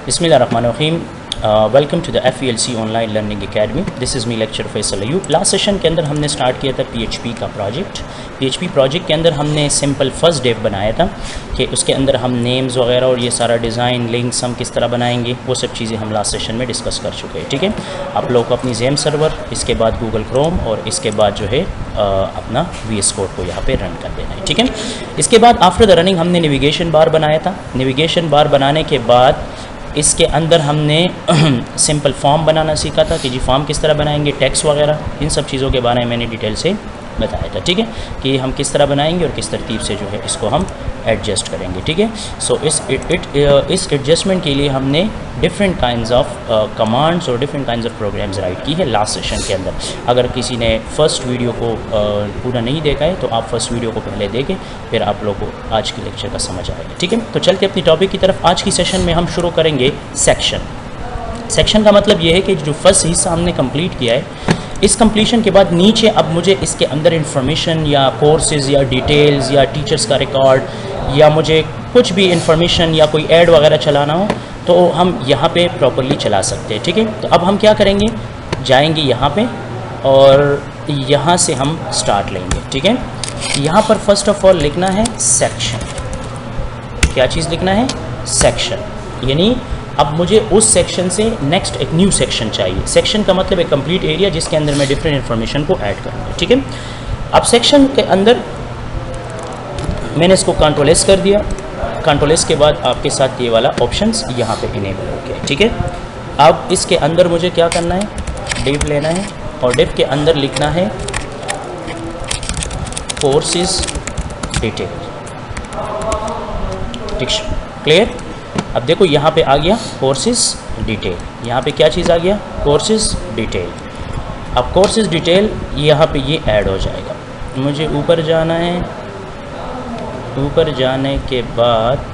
बिस्मिल्लाहिर्रहमानिर्रहीम। Welcome to the FELC online learning academy. This is me lecture Faisal Ayub. Last session के अंदर हमने start किया था PHP का प्रोजेक्ट। PHP प्रोजेक्ट के अंदर हमने सिंपल फर्स्ट डेव बनाया था कि उसके अंदर हम नेम्स वगैरह और ये सारा डिज़ाइन लिंक्स हम किस तरह बनाएंगे, वो सब चीज़ें हम लास्ट सेशन में डिस्कस कर चुके हैं। ठीक है, आप लोग को अपनी जेम सर्वर, इसके बाद गूगल क्रोम और इसके बाद जो है अपना VS कोड को यहाँ पे रन कर देना है। ठीक है, इसके बाद आफ्टर द रनिंग हमने नेविगेशन बार बनाया था। नेविगेशन बार बनाने के बाद इसके अंदर हमने सिंपल फॉर्म बनाना सीखा था कि जी फॉर्म किस तरह बनाएंगे, टैक्स वगैरह, इन सब चीज़ों के बारे में मैंने डिटेल से बताया था। ठीक है, कि हम किस तरह बनाएंगे और किस तरतीब से जो है इसको हम एडजस्ट करेंगे। ठीक है, सो इस एडजस्टमेंट के लिए हमने डिफरेंट काइंड्स ऑफ कमांड्स और different kinds of programs write की है लास्ट सेशन के अंदर। अगर किसी ने फर्स्ट वीडियो को पूरा नहीं देखा है तो आप फर्स्ट वीडियो को पहले देखें, फिर आप लोगों को आज के लेक्चर का समझ आएगा। ठीक है, तो चलते अपनी टॉपिक की तरफ। आज की सेशन में हम शुरू करेंगे सेक्शन। सेक्शन का मतलब ये है कि जो फर्स्ट हिस्सा हमने कंप्लीट किया है, इस कंप्लीशन के बाद नीचे अब मुझे इसके अंदर इंफॉर्मेशन या कोर्सेज़ या डिटेल्स या टीचर्स का रिकॉर्ड या मुझे कुछ भी इंफॉर्मेशन या कोई ऐड वगैरह चलाना हो तो हम यहाँ पे प्रॉपर्ली चला सकते हैं। ठीक है, तो अब हम क्या करेंगे, जाएंगे यहाँ पे और यहाँ से हम स्टार्ट लेंगे। ठीक है, यहाँ पर फर्स्ट ऑफ ऑल लिखना है सेक्शन। क्या चीज़ लिखना है? सेक्शन। यानी अब मुझे उस सेक्शन से नेक्स्ट एक न्यू सेक्शन चाहिए। सेक्शन का मतलब एक कंप्लीट एरिया जिसके अंदर मैं डिफरेंट इन्फॉर्मेशन को ऐड करूँगा। ठीक है, अब सेक्शन के अंदर मैंने इसको कंट्रोल-S कर दिया। कंट्रोल-S के बाद आपके साथ ये वाला ऑप्शंस यहाँ पे इनेबल हो गया। ठीक है, अब इसके अंदर मुझे क्या करना है, डिव लेना है और डिव के अंदर लिखना है कोर्सेज डिटेल। क्लियर? अब देखो यहाँ पे आ गया कोर्सेज डिटेल। यहाँ पे क्या चीज़ आ गया? Courses detail. अब कोर्सेज डिटेल यहाँ पे ये ऐड हो जाएगा। मुझे ऊपर जाना है, ऊपर जाने के बाद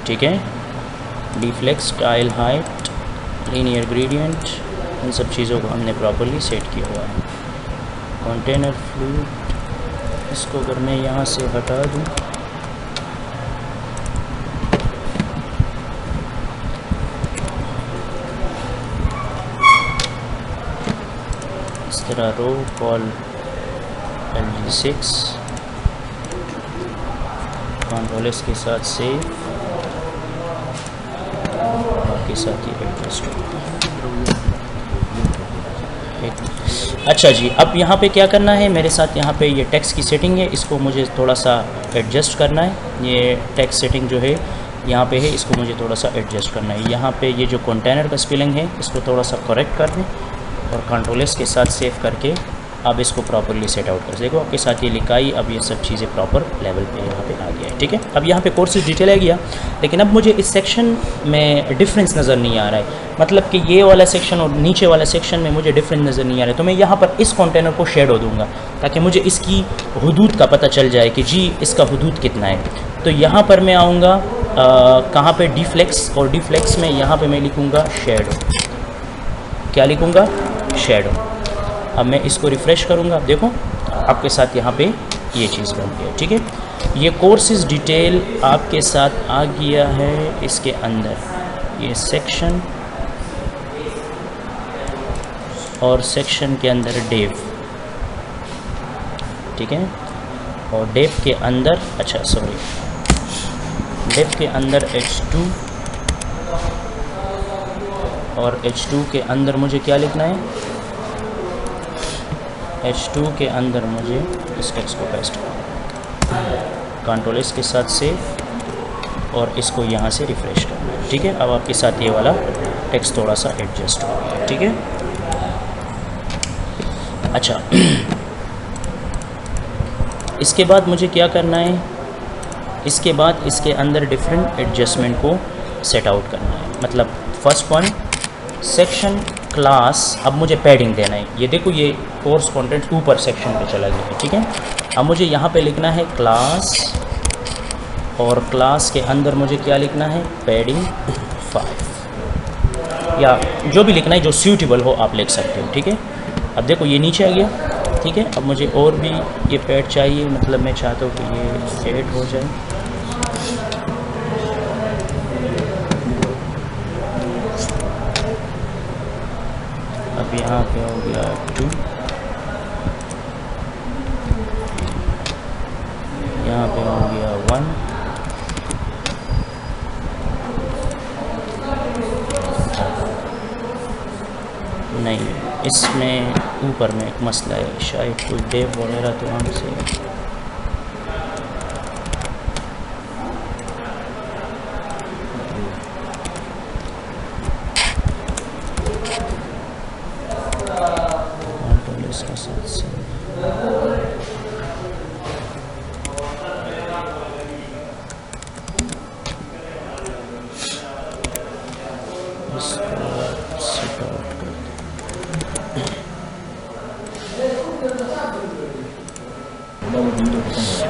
ठीक है, डिफ्लेक्स, स्टाइल, हाइट, लीनियर ग्रेडियंट, इन सब चीज़ों को हमने प्रॉपर्ली सेट किया हुआ है। कंटेनर फ्लूइड, इसको अगर मैं यहाँ से हटा दूँ, इस तरह रो कॉल LG6, कंट्रोल-S के साथ सेव और के साथ ये एडजस्ट होगा। अच्छा जी, अब यहाँ पे क्या करना है, मेरे साथ यहाँ पे ये टेक्स्ट की सेटिंग है, इसको मुझे थोड़ा सा एडजस्ट करना है। ये टेक्स्ट सेटिंग जो है यहाँ पे है, इसको मुझे थोड़ा सा एडजस्ट करना है। यहाँ पे ये जो कंटेनर का स्पेलिंग है इसको थोड़ा सा करेक्ट कर दें और कंट्रोल-S के साथ सेव करके अब इसको प्रॉपर्ली सेट आउट कर। देखो आपके साथ ये लिखाई, अब ये सब चीज़ें प्रॉपर लेवल पे यहाँ पे आ गया है। ठीक है, अब यहाँ पे कोर्सेज डिटेल आ गया, लेकिन अब मुझे इस सेक्शन में डिफरेंस नज़र नहीं आ रहा है। मतलब कि ये वाला सेक्शन और नीचे वाला सेक्शन में मुझे डिफरेंस नज़र नहीं आ रहा है। तो मैं यहाँ पर इस कंटेनर को शेडो दूंगा ताकि मुझे इसकी हुदूद का पता चल जाए कि जी इसका हुदूद कितना है। तो यहाँ पर मैं आऊँगा कहाँ पे, डिफ्लेक्स, और डिफ्लेक्स में यहाँ पर मैं लिखूँगा शेडो। क्या लिखूँगा? शेडो। अब मैं इसको रिफ़्रेश करूँगा, देखो आपके साथ यहाँ पे ये चीज़ बन गई। ठीक है, ये कोर्सेज डिटेल आपके साथ आ गया है। इसके अंदर ये सेक्शन और सेक्शन के अंदर डेव। ठीक है, और डेव के अंदर, अच्छा सॉरी, डेव के अंदर H2 और H2 के अंदर मुझे क्या लिखना है? H2 के अंदर मुझे इस टेक्स्ट को पेस्ट करना है, कंट्रोल-S के साथ सेव और इसको यहाँ से रिफ़्रेश करना है। ठीक है, अब आपके साथ ये वाला टेक्स्ट थोड़ा सा एडजस्ट हो गया। ठीक है, अच्छा इसके बाद मुझे क्या करना है, इसके बाद इसके अंदर डिफरेंट एडजस्टमेंट को सेट आउट करना है। मतलब फर्स्ट वन, सेक्शन क्लास, अब मुझे पैडिंग देना है। ये देखो ये कोर्स कंटेंट ऊपर सेक्शन पे चला गया है। ठीक है, अब मुझे यहाँ पे लिखना है क्लास, और क्लास के अंदर मुझे क्या लिखना है? पैडिंग 5, या जो भी लिखना है जो सूटेबल हो आप लिख सकते हो। ठीक है, अब देखो ये नीचे आ गया। ठीक है, अब मुझे और भी ये पैड चाहिए, मतलब मैं चाहता हूँ कि ये ऐड हो जाए। अब यहाँ पे हो गया 2, यहाँ पे हो गया 1, नहीं इसमें ऊपर में एक मसला है, शायद कोई डेव वगैरह तो हमसे इसका साथ से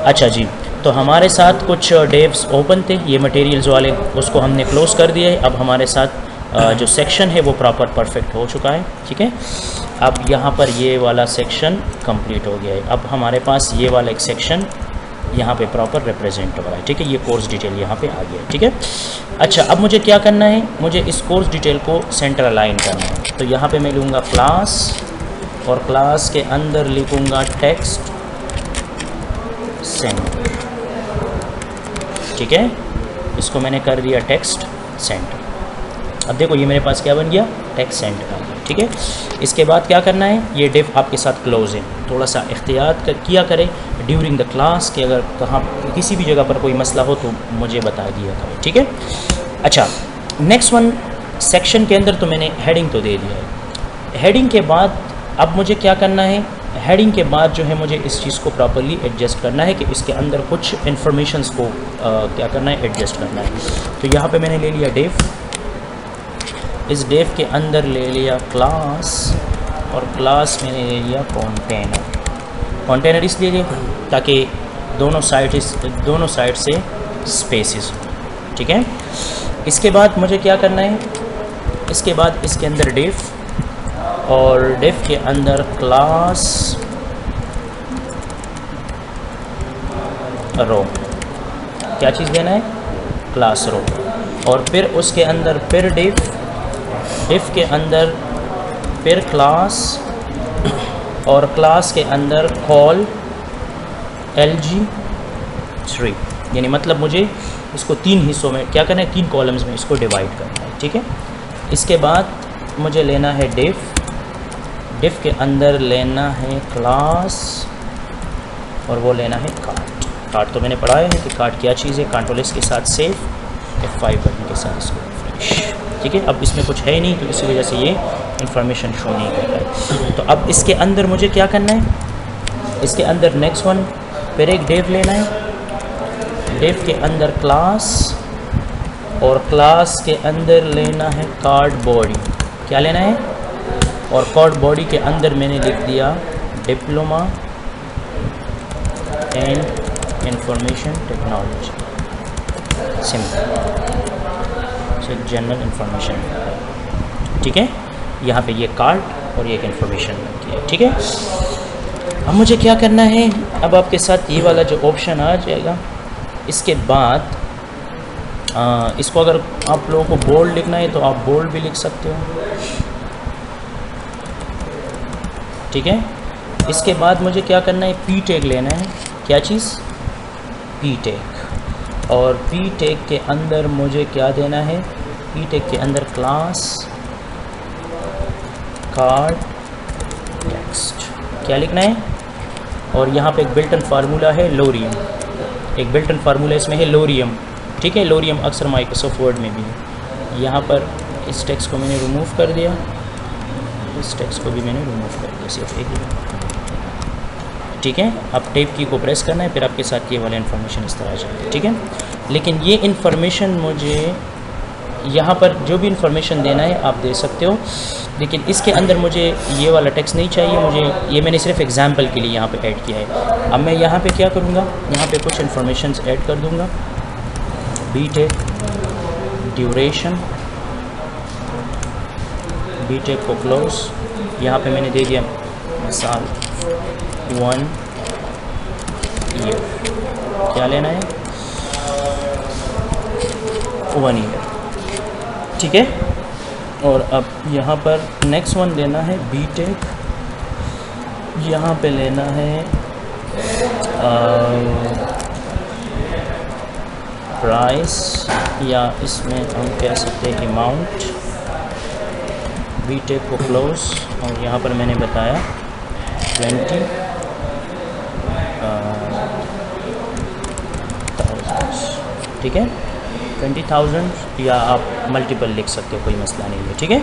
अच्छा जी, तो हमारे साथ कुछ डेव्स ओपन थे, ये मटेरियल्स वाले, उसको हमने क्लोज़ कर दिया है। अब हमारे साथ जो सेक्शन है वो प्रॉपर परफेक्ट हो चुका है, ठीक है। अब यहाँ पर ये वाला सेक्शन कंप्लीट हो गया है। अब हमारे पास ये वाला एक सेक्शन यहाँ पे प्रॉपर रिप्रेजेंट हो रहा है, ठीक है। ये कोर्स डिटेल यहाँ पे आ गया है, ठीक है। अच्छा, अब मुझे क्या करना है, मुझे इस कोर्स डिटेल को सेंटर अलाइन करना है। तो यहाँ पे मैं लूँगा क्लास, और क्लास के अंदर लिखूँगा टेक्स्ट सेंटर, ठीक है। इसको मैंने कर दिया टेक्स्ट सेंटर। अब देखो ये मेरे पास क्या बन गया, टेक्स्ट सेंटर आ गया, ठीक है। इसके बाद क्या करना है, ये डिव आपके साथ क्लोज है, थोड़ा सा एहतियात किया करें ड्यूरिंग द क्लास कि अगर कहाँ किसी भी जगह पर कोई मसला हो तो मुझे बता दिया करें, ठीक है। अच्छा, नेक्स्ट वन, सेक्शन के अंदर तो मैंने हेडिंग तो दे दिया है। हेडिंग के बाद अब मुझे क्या करना है, हेडिंग के बाद जो है मुझे इस चीज़ को प्रॉपर्ली एडजस्ट करना है कि इसके अंदर कुछ इन्फॉर्मेशंस को क्या करना है, एडजस्ट करना है। तो यहाँ पे मैंने ले लिया डेव, इस डेव के अंदर ले लिया क्लास, और क्लास मैंने ले लिया कंटेनर। कंटेनर इसलिए लिया ताकि दोनों साइड से स्पेसेस हो, ठीक है। इसके बाद मुझे क्या करना है, इसके बाद इसके अंदर डेव, और डेव के अंदर क्लास रो, क्या चीज़ देना है, क्लास रो, और फिर उसके अंदर फिर डेव के अंदर फिर क्लास, और क्लास के अंदर कॉल LG3, यानी मतलब मुझे इसको 3 हिस्सों में क्या करना है, 3 कॉलम्स में इसको डिवाइड करना है, ठीक है। इसके बाद मुझे लेना है डेव के अंदर लेना है क्लास, और वो लेना है कार्ड तो मैंने पढ़ाया है कि कार्ड क्या चीज़ है, कंट्रोल एस के साथ सेव, F5 बटन के साथ इसको रिफ्रेश, ठीक है। अब इसमें कुछ है ही नहीं तो इसी वजह से ये इंफॉर्मेशन शो नहीं कर रहा है। तो अब इसके अंदर मुझे क्या करना है, इसके अंदर नेक्स्ट वन फिर एक डेव लेना है, डेव के अंदर क्लास, और क्लास के अंदर लेना है कार्ड बॉडी, क्या लेना है, और कार्ड बॉडी के अंदर मैंने लिख दिया diploma and information technology, simple general information, ठीक है। यहाँ पे ये कार्ड और ये एक इंफॉर्मेशन बनती है, ठीक है। अब मुझे क्या करना है, अब आपके साथ ये वाला जो ऑप्शन आ जाएगा, इसके बाद इसको अगर आप लोगों को बोल्ड लिखना है तो आप बोल्ड भी लिख सकते हो, ठीक है। इसके बाद मुझे क्या करना है, पी टैग लेना है, क्या चीज़, पी टैग, और पी टैग के अंदर मुझे क्या देना है, पी टैग के अंदर क्लास कार्ड टेक्स्ट, क्या लिखना है, और यहाँ पे एक बिल्ट इन फार्मूला है लोरियम, एक बिल्ट इन फार्मूला इसमें है लोरियम, ठीक है। लोरियम अक्सर माइक्रोसॉफ्ट वर्ड में भी है। यहाँ पर इस टेक्स्ट को मैंने रिमूव कर दिया, इस टेक्स्ट को भी मैंने रिमूव कर दिया, सिर्फ एक ही, ठीक है। अब टेप की को प्रेस करना है, फिर आपके साथ ये वाला इन्फॉर्मेशन इस तरह आ जाएगा, ठीक है। लेकिन ये इन्फॉर्मेशन मुझे यहाँ पर जो भी इन्फॉर्मेशन देना है आप दे सकते हो, लेकिन इसके अंदर मुझे ये वाला टेक्स्ट नहीं चाहिए, मुझे ये मैंने सिर्फ एग्जांपल के लिए यहाँ पे ऐड किया है। अब मैं यहाँ पे क्या करूँगा, यहाँ पे कुछ इन्फॉर्मेशन ऐड कर दूँगा, बीटेक ड्यूरेशन, बीटेक को क्लोज, यहाँ पे मैंने दे दिया मिसाल 1 ईयर, क्या लेना है, 1 ईयर, ठीक है। और अब यहाँ पर नेक्स्ट वन लेना है बीटेक, यहाँ पे लेना है प्राइस, या इसमें हम कह सकते हैं अमाउंट, बीटेक को क्लोज, और यहाँ पर मैंने बताया 20,000, ठीक है, 20,000, या आप मल्टीपल लिख सकते हो, कोई मसला नहीं है, ठीक है।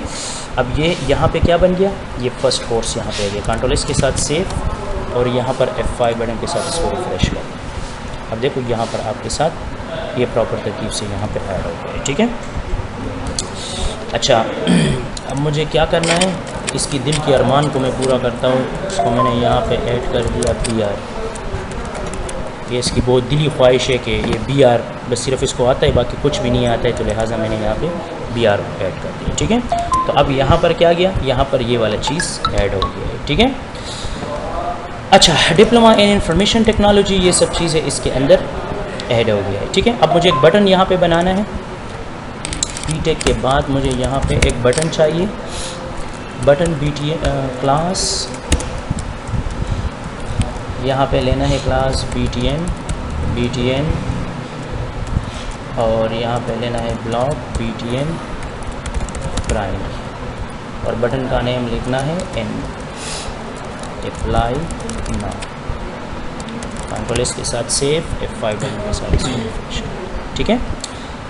अब ये यहाँ पे क्या बन गया, ये फर्स्ट कोर्स यहाँ पे आ गया, कंट्रोल एस के साथ सेव, और यहाँ पर F5 बटन के साथ इसको रिफ्रेश कर। अब देखो यहाँ पर आपके साथ ये प्रॉपर तरतीब से यहाँ पे ऐड हो गया, ठीक है। अच्छा, अब मुझे क्या करना है, इसकी दिल की अरमान को मैं पूरा करता हूँ। इसको मैंने यहाँ पे ऐड कर दिया BR, ये इसकी बहुत दिली ख्वाहिश है कि ये BR बस सिर्फ इसको आता है, बाकी कुछ भी नहीं आता है, तो लिहाजा मैंने यहाँ पे BR ऐड कर दिया, ठीक है। तो अब यहाँ पर क्या गया, यहाँ पर ये वाला चीज़ ऐड हो गया है, ठीक है। अच्छा, डिप्लोमा इन इंफॉर्मेशन टेक्नोलॉजी, ये सब चीज़ें इसके अंदर ऐड हो गया है, ठीक है। अब मुझे एक बटन यहाँ पे बनाना है, बीटेक के बाद मुझे यहाँ पे एक बटन चाहिए, बटन क्लास, यहाँ पे लेना है क्लास BTN, और यहाँ पे लेना है ब्लॉक BTN प्राइमरी, और बटन का नेम लिखना है N, apply now, control S के साथ सेव, F5 बटन के साथ, ठीक है।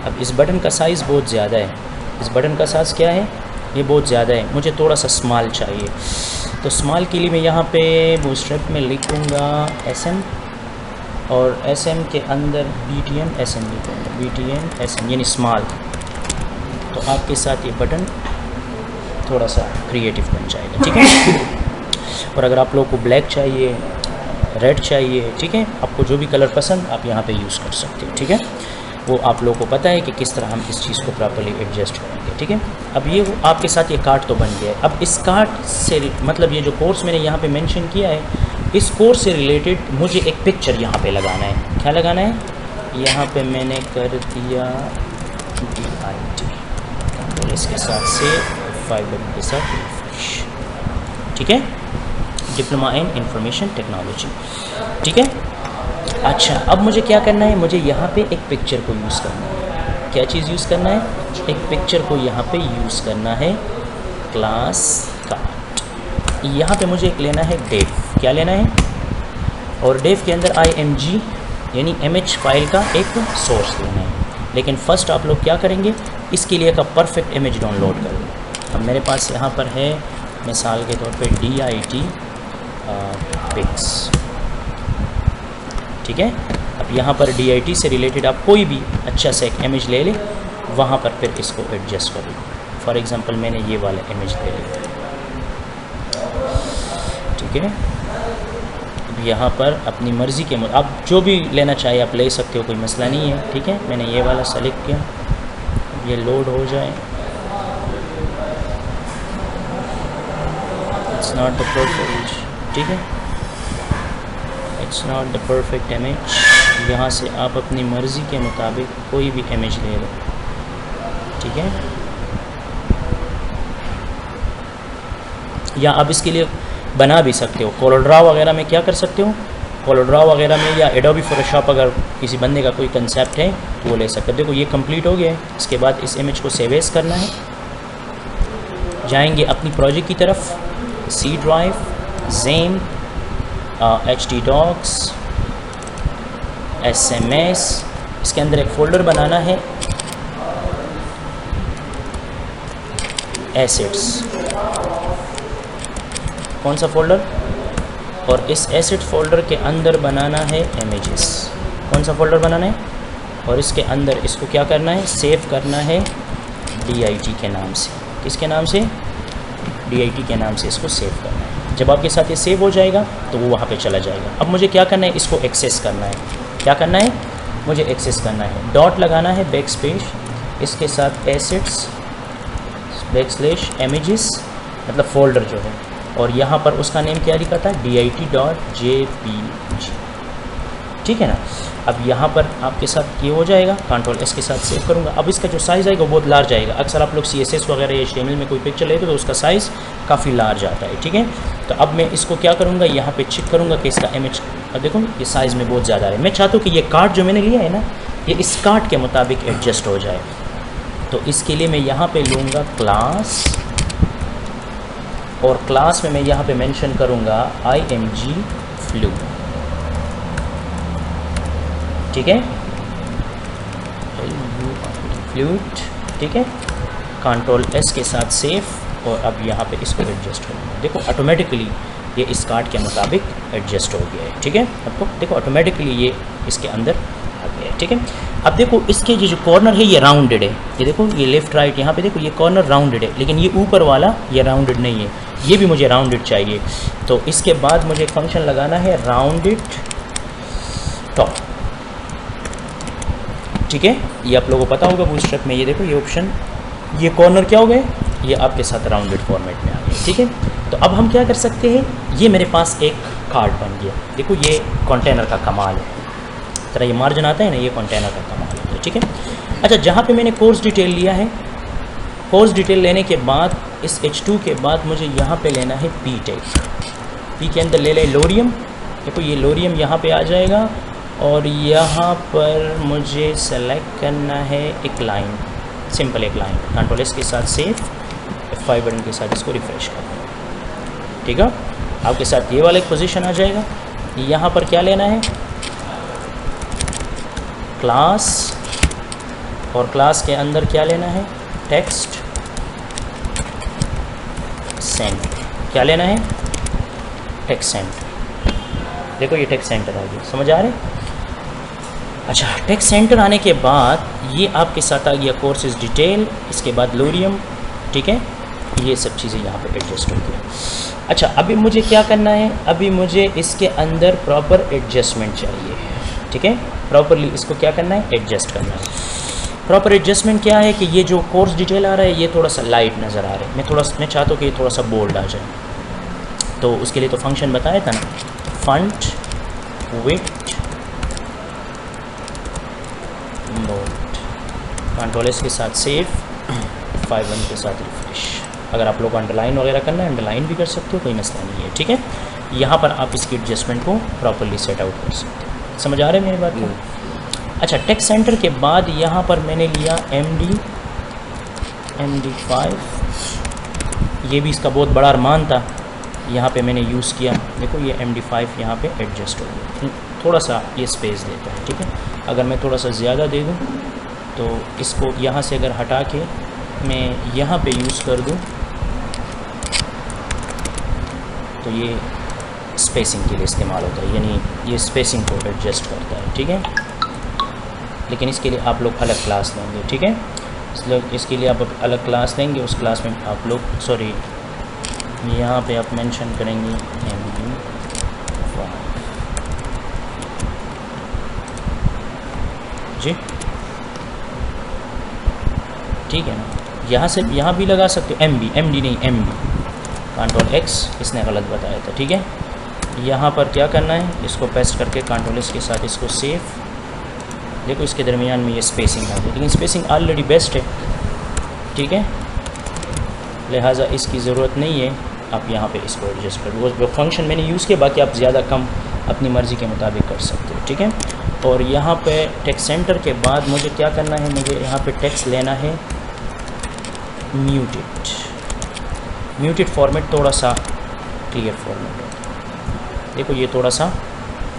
अब इस बटन का साइज़ बहुत ज़्यादा है, इस बटन का साइज़ क्या है, ये बहुत ज़्यादा है, मुझे थोड़ा सा स्मॉल चाहिए। तो स्मॉल के लिए मैं यहाँ पे बूटस्ट्रैप में लिखूँगा SM, और SM के अंदर BTN SM लिखूँगा, BTN SM यानी स्मॉल। तो आपके साथ ये बटन थोड़ा सा क्रिएटिव बन जाएगा, ठीक है। और अगर आप लोगों को ब्लैक चाहिए, रेड चाहिए, ठीक है, आपको जो भी कलर पसंद आप यहाँ पे यूज़ कर सकते हो, ठीक है। वो आप लोगों को पता है कि किस तरह हम इस चीज़ को प्रॉपर्ली एडजस्ट करेंगे, ठीक है। अब ये आपके साथ ये कार्ड तो बन गया है। अब इस कार्ड से मतलब ये जो कोर्स मैंने यहाँ पे मेंशन किया है, इस कोर्स से रिलेटेड मुझे एक पिक्चर यहाँ पे लगाना है। क्या लगाना है, यहाँ पे मैंने कर दिया DIT, कंट्रोल इसके साथ से 5 बटन के साथ रिफ्रेश, ठीक है, डिप्लोमा इन इंफॉर्मेशन टेक्नोलॉजी, ठीक है। अच्छा, अब मुझे क्या करना है, मुझे यहाँ पे एक पिक्चर को यूज़ करना है। क्या चीज़ यूज़ करना है, एक पिक्चर को यहाँ पे यूज़ करना है, क्लास कार्ड। यहाँ पे मुझे एक लेना है डेव, क्या लेना है, और डेव के अंदर IMG यानी image फाइल का एक सोर्स लेना है। लेकिन फ़र्स्ट आप लोग क्या करेंगे, इसके लिए का परफेक्ट इमेज डाउनलोड करें। अब मेरे पास यहाँ पर है मिसाल के तौर पे DIT पिक्स, ठीक है। अब यहाँ पर DIT से रिलेटेड आप कोई भी अच्छा सा एक इमेज ले लें, वहाँ पर फिर इसको एडजस्ट कर लें। फॉर एग्ज़ाम्पल मैंने ये वाला इमेज ले लिया, ठीक है। अब यहाँ पर अपनी मर्ज़ी के आप जो भी लेना चाहिए आप ले सकते हो, कोई मसला नहीं है, ठीक है। मैंने ये वाला सेलेक्ट किया, ये लोड हो जाए, इट्स नॉट द परफेक्ट, ठीक है, it's not the perfect image. यहाँ से आप अपनी मर्ज़ी के मुताबिक कोई भी इमेज ले लो, ठीक है। या आप इसके लिए बना भी सकते हो, कोलोड्रा वगैरह में क्या कर सकते हो, कोलोड्रा वगैरह में, या एडोबी फोटोशॉप अगर किसी बंदे का कोई कंसेप्ट है तो वो ले सकते हो। देखो ये कंप्लीट हो गया है। इसके बाद इस इमेज को सेव एज करना है, जाएंगे अपनी प्रोजेक्ट की तरफ, C ड्राइव, ज़ेम, HD डॉक्स, SMS, इसके अंदर एक फ़ोल्डर बनाना है एसेट्स, कौन सा फ़ोल्डर, और इस एसेट फ़ोल्डर के अंदर बनाना है इमेजेस, कौन सा फ़ोल्डर बनाना है, और इसके अंदर इसको क्या करना है, सेव करना है DIT के नाम से। किसके नाम से, DIT के नाम से इसको सेव करना है। जब आपके साथ ये सेव हो जाएगा तो वो वहाँ पे चला जाएगा। अब मुझे क्या करना है, इसको एक्सेस करना है। क्या करना है, मुझे एक्सेस करना है, डॉट लगाना है, बैक स्पेस, इसके साथ एसेट्स बैकस्लैश इमेजेस मतलब फ़ोल्डर जो है, और यहाँ पर उसका नेम क्या लिखा था, DIT.jpg, ठीक है ना। अब यहाँ पर आपके साथ ये हो जाएगा, कंट्रोल एस के साथ सेव करूँगा। अब इसका जो साइज़ आएगा वो बहुत लार्ज आएगा। अक्सर आप लोग CSS वगैरह या HTML में कोई पिक्चर लेते हो तो उसका साइज़ काफ़ी लार्ज आता है, ठीक है। तो अब मैं इसको क्या करूँगा, यहाँ पे चेक करूँगा कि इसका इमेज, अब देखो ये साइज़ में बहुत ज़्यादा है। मैं चाहता हूँ कि ये कार्ड जो मैंने लिया है ना, ये इस कार्ड के मुताबिक एडजस्ट हो जाए। तो इसके लिए मैं यहाँ पे लूँगा क्लास, और क्लास में मैं यहाँ पे मेंशन करूँगा img flu, ठीक है, फ्लूइड, ठीक है। कंट्रोल एस के साथ सेव, और अब यहाँ पे इसको एडजस्ट करूँगा। देखो ऑटोमेटिकली ये इस कार्ड के मुताबिक एडजस्ट हो गया है, ठीक है। आपको देखो ऑटोमेटिकली ये इसके अंदर आ गया है, ठीक है। अब देखो इसके जो कॉर्नर है ये राउंडेड है, ये देखो ये लेफ़्ट राइट यहाँ पे देखो ये कॉर्नर राउंडेड है, लेकिन ये ऊपर वाला ये राउंडेड नहीं है, ये भी मुझे राउंडेड चाहिए। तो इसके बाद मुझे एक फंक्शन लगाना है राउंडेड टॉप, ठीक है। ये आप लोगों को पता होगा बूटस्ट्रैप में, ये देखो ये ऑप्शन, ये कॉर्नर क्या हो गए, ये आपके साथ राउंडेड फॉर्मेट में आ गए, ठीक है। तो अब हम क्या कर सकते हैं, ये मेरे पास एक कार्ड बन गया, देखो ये कंटेनर का कमाल है, तरह ये मार्जिन आता है ना, ये कंटेनर का कमाल है, ठीक है। अच्छा, जहाँ पे मैंने कोर्स डिटेल लिया है, कोर्स डिटेल लेने के बाद इस H2 के बाद मुझे यहाँ पे लेना है P टैग, P के अंदर ले लें लोरियम, देखो ये लोरियम यहाँ पे आ जाएगा, और यहाँ पर मुझे सेलेक्ट करना है एक लाइन, सिंपल एक लाइन, कंट्रोल एस के साथ सेव, F5 बटन के साथ इसको रिफ्रेश कर, ठीक है। आपके साथ ये वाला एक पोजीशन आ जाएगा। यहाँ पर क्या लेना है, क्लास, और क्लास के अंदर क्या लेना है, टेक्स्ट सेंटर, क्या लेना है, टेक्स्ट सेंटर। देखो ये टेक्स्ट सेंटर आ गया, समझ आ रहे हैं। अच्छा, टेक्स्ट सेंटर आने के बाद ये आपके साथ आ गया कोर्सेज डिटेल, इसके बाद लोरियम, ठीक है। ये सब चीज़ें यहाँ पे एडजस्ट हो गया। अच्छा, अभी मुझे क्या करना है, अभी मुझे इसके अंदर प्रॉपर एडजस्टमेंट चाहिए, ठीक है। प्रॉपरली इसको क्या करना है, एडजस्ट करना है। प्रॉपर एडजस्टमेंट क्या है कि ये जो कोर्स डिटेल आ रहा है ये थोड़ा सा लाइट नज़र आ रहा है, मैं चाहता हूँ कि ये थोड़ा सा बोल्ड आ जाए। तो उसके लिए तो फंक्शन बताया था ना, font width bold, control S के साथ सेव, F5 के साथ रिफ्रेश। अगर आप लोग अंडरलाइन वगैरह करना है अंडरलाइन भी कर सकते हो, कोई मसला नहीं है, ठीक है। यहाँ पर आप इसकी एडजस्टमेंट को प्रॉपरली सेट आउट कर सकते हो, समझ आ रहे हैं मेरी बात को। अच्छा, टेक्स्ट सेंटर के बाद यहाँ पर मैंने लिया MD5, ये भी इसका बहुत बड़ा अरमान था, यहाँ पे मैंने यूज़ किया। देखो ये MD5 यहाँ पे एडजस्ट हो गया, थोड़ा सा ये स्पेस देता है, ठीक है। अगर मैं थोड़ा सा ज़्यादा दे दूँ तो इसको यहाँ से अगर हटा के मैं यहाँ पे यूज़ कर दूँ तो ये स्पेसिंग के लिए इस्तेमाल होता है, यानी ये स्पेसिंग को एडजस्ट करता है, ठीक है। लेकिन इसके लिए आप लोग अलग क्लास लेंगे, ठीक है। इसलिए इसके लिए आप अलग क्लास लेंगे, उस क्लास में आप लोग सॉरी यहाँ पे आप मेंशन करेंगे MD5 जी, ठीक है ना। यहाँ से यहाँ भी लगा सकते हो MD नहीं MD, कंट्रोल X, इसने गलत बताया था, ठीक है। यहाँ पर क्या करना है, इसको पेस्ट करके कंट्रोल एस के साथ इसको सेव, देखो इसके दरमियान में ये स्पेसिंग आ गई, लेकिन स्पेसिंग ऑलरेडी बेस्ट है, ठीक है, लिहाजा इसकी ज़रूरत नहीं है। आप यहाँ पे इसको एडजस्ट कर, वो फंक्शन मैंने यूज़ किया, बाकी आप ज़्यादा कम अपनी मर्ज़ी के मुताबिक कर सकते हो, ठीक है। और यहाँ पे टेक्स्ट सेंटर के बाद मुझे क्या करना है, मुझे यहाँ पे टेक्स्ट लेना है म्यूटेड फॉर्मेट, थोड़ा सा क्लियर फॉर्मेट होता है। देखो ये थोड़ा सा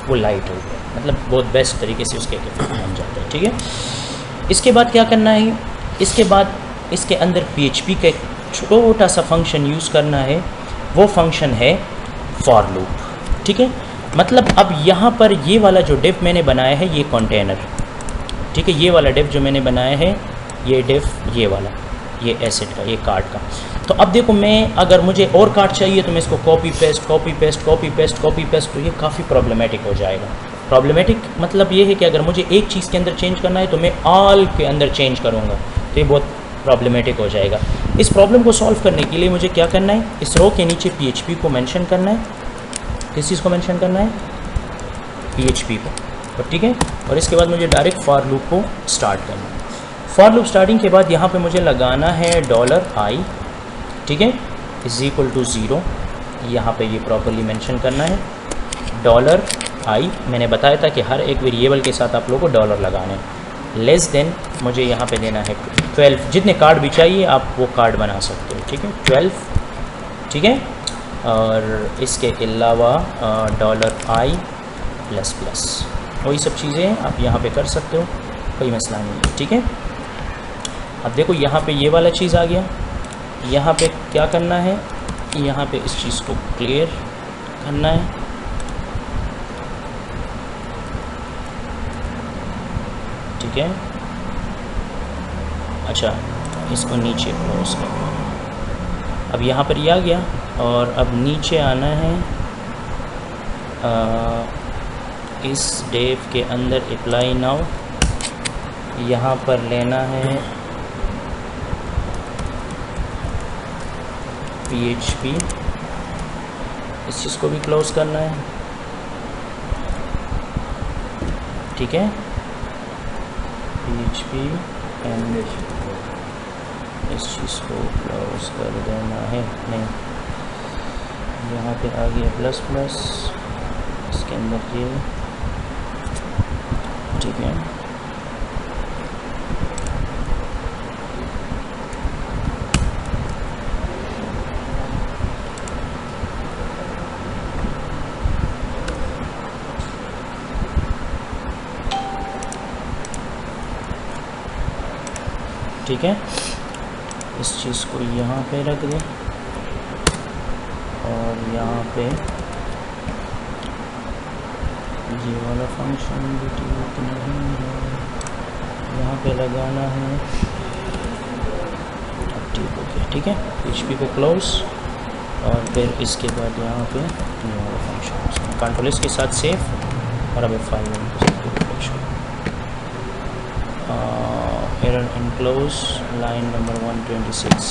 वो लाइट हो गया, मतलब बहुत बेस्ट तरीके से उसके इफेक्ट बन जाता है, ठीक है। इसके बाद क्या करना है, इसके बाद इसके अंदर PHP का एक छोटा सा फंक्शन यूज़ करना है, वो फंक्शन है फॉर लूप, ठीक है। मतलब अब यहाँ पर ये वाला जो डिव मैंने बनाया है ये कंटेनर, ठीक है, ये वाला डिव जो मैंने बनाया है ये डिव, ये वाला ये एसेट का, ये कार्ड का। तो अब देखो मैं अगर मुझे और कार्ड चाहिए तो मैं इसको कॉपी पेस्ट, तो ये काफ़ी प्रॉब्लमेटिक हो जाएगा। प्रॉब्लमेटिक मतलब ये है कि अगर मुझे एक चीज़ के अंदर चेंज करना है तो मैं ऑल के अंदर चेंज करूँगा, तो ये बहुत प्रॉब्लमेटिक हो जाएगा। इस प्रॉब्लम को सॉल्व करने के लिए मुझे क्या करना है, इस रो के नीचे PHP को मेंशन करना है। किस चीज़ को मेंशन करना है, PHP को, और ठीक है। और इसके बाद मुझे डायरेक्ट फॉर लूप को स्टार्ट करना है। फॉर लूप स्टार्टिंग के बाद यहाँ पे मुझे लगाना है $i, ठीक है, इज़ इक्वल टू 0। यहाँ पे ये प्रॉपरली मेंशन करना है $i। मैंने बताया था कि हर एक वेरिएबल के साथ आप लोगों को डॉलर लगाने हैं। लेस देन मुझे यहाँ पे देना है 12। जितने कार्ड भी चाहिए आप वो कार्ड बना सकते हो, ठीक है, 12, ठीक है। और इसके अलावा $i प्लस प्लस वही सब चीज़ें आप यहाँ पे कर सकते हो, कोई मसला नहीं है, ठीक है। अब देखो यहाँ पे ये वाला चीज़ आ गया। यहाँ पे क्या करना है, यहाँ पे इस चीज़ को क्लियर करना है, ठीक है। अच्छा, इसको नीचे क्लोज करना है। अब यहाँ पर ये आ गया और अब नीचे आना है इस डेव के अंदर अप्लाई नाउ। यहाँ पर लेना है PHP, इस चीज़ को भी क्लोज करना है, ठीक है। PHP एंड इस चीज़ को क्लोज कर देना है। नहीं, यहाँ पे आ गया प्लस प्लस, इसके अंदर ये, ठीक है। ठीक है, इस चीज़ को यहाँ पे रख दें और यहाँ पे ये वाला फंक्शन भी ठीक नहीं है, यहाँ पे लगाना है। अब ठीक हो गया, ठीक है। PHP को क्लोज और फिर इसके बाद यहाँ पे ये वाला फंक्शन कंट्रोल इसके साथ सेव और अब file error enclose line number 126,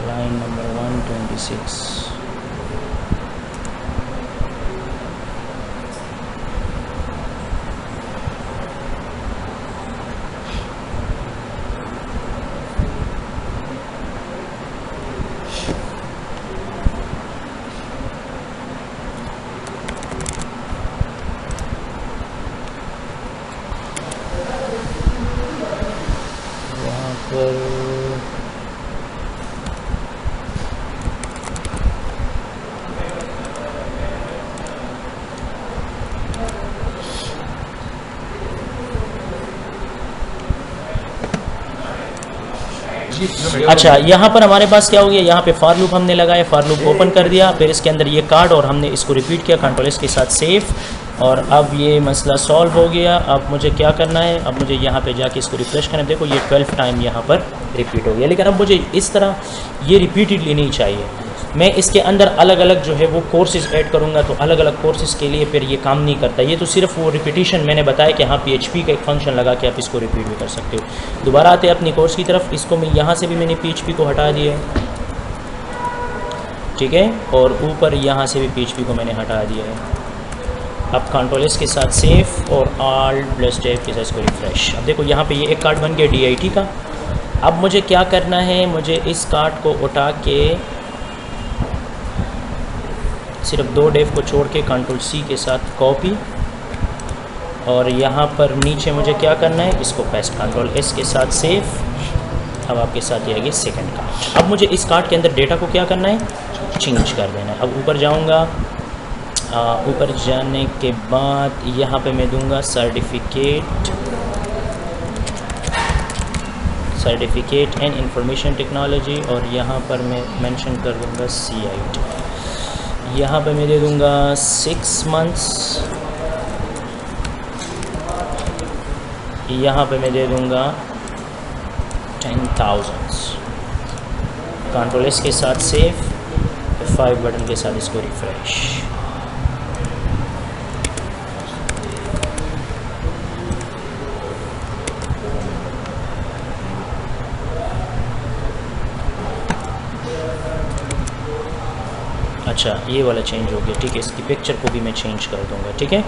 line number 126। अच्छा, यहाँ पर हमारे पास क्या हो गया, यहाँ पे फॉर लूप हमने लगाया, फॉर लूप ओपन कर दिया, फिर इसके अंदर ये कार्ड और हमने इसको रिपीट किया कंट्रोल इसके साथ सेव, और अब ये मसला सॉल्व हो गया। अब मुझे क्या करना है, अब मुझे यहाँ पे जाके इसको रिफ्रेश करना है। देखो ये 12 टाइम यहाँ पर रिपीट हो गया, लेकिन अब मुझे इस तरह ये रिपीटेडली नहीं चाहिए। मैं इसके अंदर अलग अलग जो है वो कोर्सेज ऐड करूँगा, तो अलग अलग कोर्सेज के लिए फिर ये काम नहीं करता। ये तो सिर्फ वो रिपीटिशन मैंने बताया कि हाँ PHP का एक फंक्शन लगा के आप इसको रिपीट भी कर सकते हो। दोबारा आते हैं अपनी कोर्स की तरफ। इसको मैं यहाँ से भी मैंने PHP को हटा दिया, ठीक है, और ऊपर यहाँ से भी PHP को मैंने हटा दिया है। अब कंट्रोल एस के साथ सेव और ऑल्ट प्लस टैब के साथ इसको रिफ्रेश। अब देखो यहाँ पे ये एक कार्ड बन गया DIT का। अब मुझे क्या करना है, मुझे इस कार्ड को उठा के सिर्फ 2 डेव को छोड़ के कंट्रोल C के साथ कॉपी, और यहाँ पर नीचे मुझे क्या करना है, इसको पेस्ट कंट्रोल S के साथ सेव। अब आपके साथ ये आ गया सेकंड कार्ड। अब मुझे इस कार्ड के अंदर डेटा को क्या करना है, चेंज कर देना है। अब ऊपर जाऊँगा, ऊपर जाने के बाद यहाँ पे मैं दूंगा सर्टिफिकेट एंड इंफॉर्मेशन टेक्नोलॉजी, और यहाँ पर मैं मेंशन कर दूंगा CIT। यहाँ पे मैं दे दूंगा 6 मंथ्स, यहाँ पे मैं दे दूंगा 10,000। कंट्रोल एस के साथ सेव, 5 बटन के साथ इसको रिफ्रेश। अच्छा ये वाला चेंज हो गया, ठीक है, इसकी पिक्चर को भी मैं चेंज कर दूंगा, ठीक है।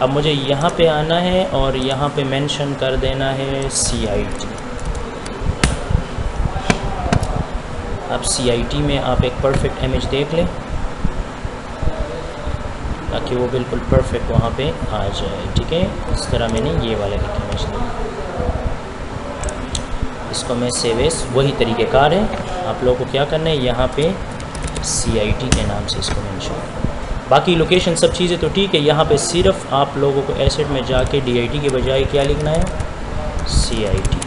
अब मुझे यहाँ पे आना है और यहाँ पे मेंशन कर देना है CIT। अब CIT में आप एक परफेक्ट इमेज देख लें ताकि वो बिल्कुल परफेक्ट वहाँ पे आ जाए, ठीक है। इस तरह मैंने ये वाला एक इमेज लिया, इसको मैं सेव एज, वही तरीक़ेकार है। आप लोगों को क्या करना है, यहाँ पे CIT के नाम से इसको मेंशन, बाकी लोकेशन सब चीज़ें तो ठीक है। यहाँ पे सिर्फ आप लोगों को एसेट में जाके DIT के बजाय क्या लिखना है, CIT।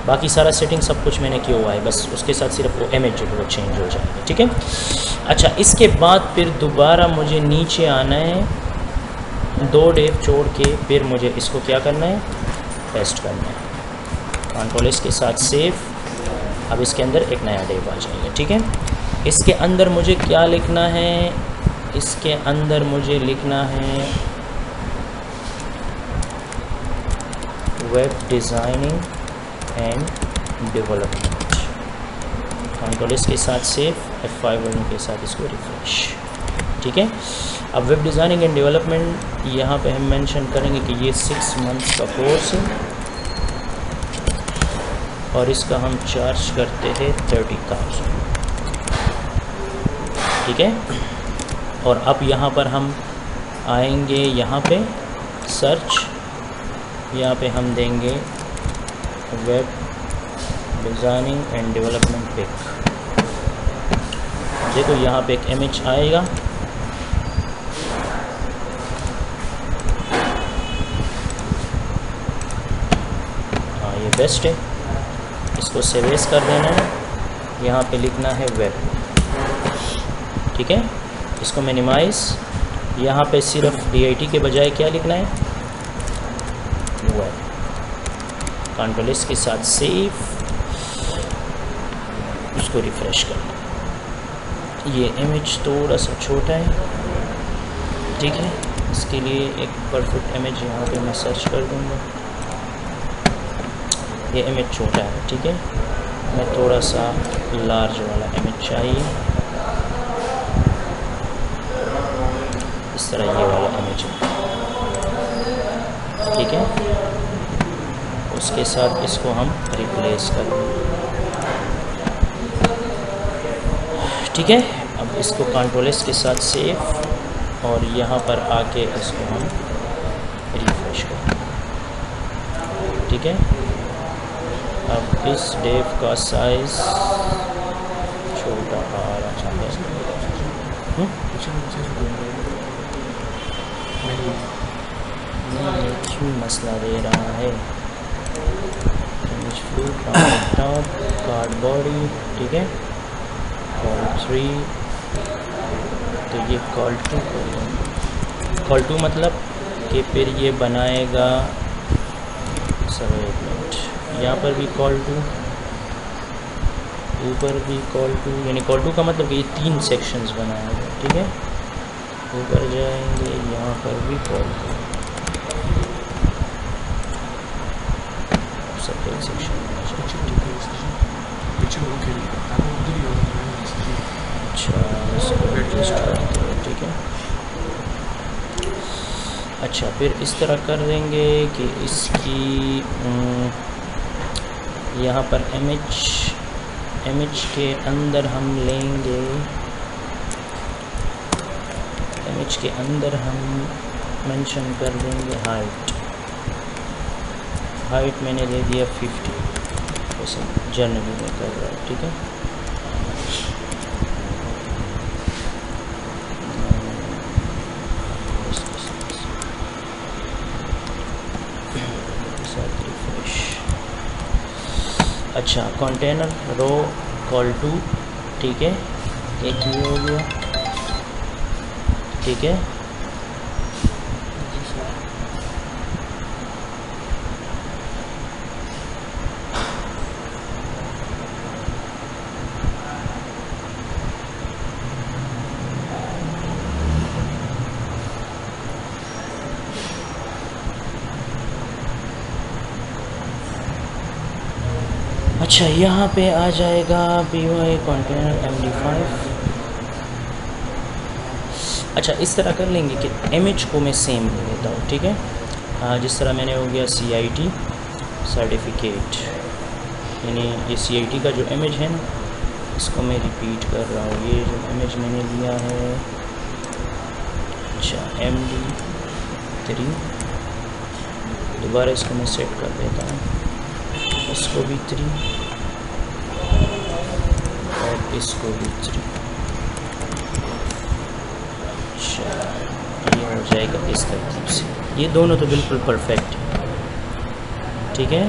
बाकी सारा सेटिंग सब कुछ मैंने किया हुआ है, बस उसके साथ सिर्फ वो इमेज जो है वो चेंज हो जाएगा, ठीक है। अच्छा, इसके बाद फिर दोबारा मुझे नीचे आना है, 2 डेव छोड़ के फिर मुझे इसको क्या करना है, पेस्ट करना है। कंट्रोल इसके साथ सेव। अब इसके अंदर एक नया डेव आ जाएगा, ठीक है। इसके अंदर मुझे क्या लिखना है, इसके अंदर मुझे लिखना है web designing and development. Control इसके साथ सेव, F5 बटन के साथ इसको रिफ्रेश, ठीक है। अब वेब डिज़ाइनिंग एंड डेवलपमेंट यहाँ पे हम मेंशन करेंगे कि ये 6 मंथ्स का कोर्स है और इसका हम चार्ज करते हैं 30,000, ठीक है। और अब यहाँ पर हम आएंगे, यहाँ पे सर्च, यहाँ पे हम देंगे web designing and development pic. देखो यहाँ पे एक इमेज आएगा, हाँ ये बेस्ट है, इसको सेव कर देना है। यहाँ पे लिखना है वेब, ठीक है। इसको मिनिमाइज, यहाँ पे सिर्फ DIT के बजाय क्या लिखना है, वेब। कंट्रोल एस के साथ सेव, उसको रिफ्रेश करना। ये इमेज थोड़ा सा छोटा है, ठीक है। इसके लिए एक परफेक्ट इमेज यहाँ पे मैं सर्च कर दूँगा। ये इमेज छोटा है, ठीक है, मैं थोड़ा सा लार्ज वाला इमेज चाहिए, इस तरह ये वाला इमेज है, ठीक है। उसके साथ इसको हम रिप्लेस कर देंगे, ठीक है। अब इसको कंट्रोल एस के साथ सेव और यहाँ पर आके इसको हम रिफ्रेश करें, ठीक है। अब इस डेव का साइज़ छोटा आ रहा है, क्यों मसला दे रहा है। टॉप कार्ड बॉडी, ठीक है, कॉल 3, तो ये कॉल 2 मतलब कि फिर ये बनाएगा, सब एक मिनट, यहाँ पर भी कॉल 2, ऊपर भी कॉल 2, यानी कॉल 2 का मतलब कि ये 3 सेक्शंस बनाएगा, ठीक है। ऊपर जाएंगे, यहाँ पर भी कॉल 2, सेपरेट सेक्शन, अच्छा ठीक है। अच्छा, फिर इस तरह कर देंगे कि इसकी यहाँ पर इमेज के अंदर हम लेंगे, इमेज के अंदर हम मेंशन कर देंगे हाइट मैंने दे दिया 50, वैसे जनरली में कर रहा है, ठीक है। अच्छा, कंटेनर रो कॉल 2, ठीक है, एक ये हो गया, ठीक है। अच्छा, यहाँ पे आ जाएगा PY कंटेनर MD5, अच्छा, इस तरह कर लेंगे कि इमेज को मैं सेम ले लेता हूँ, ठीक है। जिस तरह मैंने हो गया CIT सर्टिफिकेट, यानी ये CIT का जो इमेज है ना, इसको मैं रिपीट कर रहा हूँ। ये जो इमेज मैंने लिया है, अच्छा MD3, दोबारा इसको मैं सेट कर देता हूँ, इसको भी 3 और इसको भी 3। अच्छा, ये हो जाएगा इस तरतीब से। ये दोनों तो बिल्कुल परफेक्ट है, ठीक है।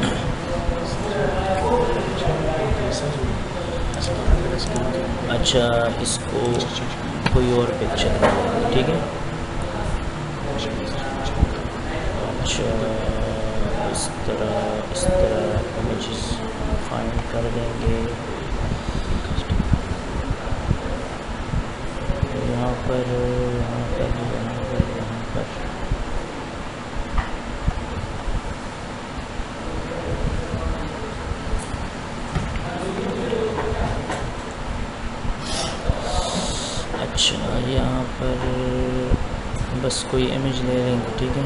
अच्छा, इसको कोई और पिक्चर, ठीक है। अच्छा, इस तरह इमेजेस फाइंड कर देंगे। यहाँ पर अच्छा, यहाँ पर बस कोई इमेज ले लेंगे, ठीक है।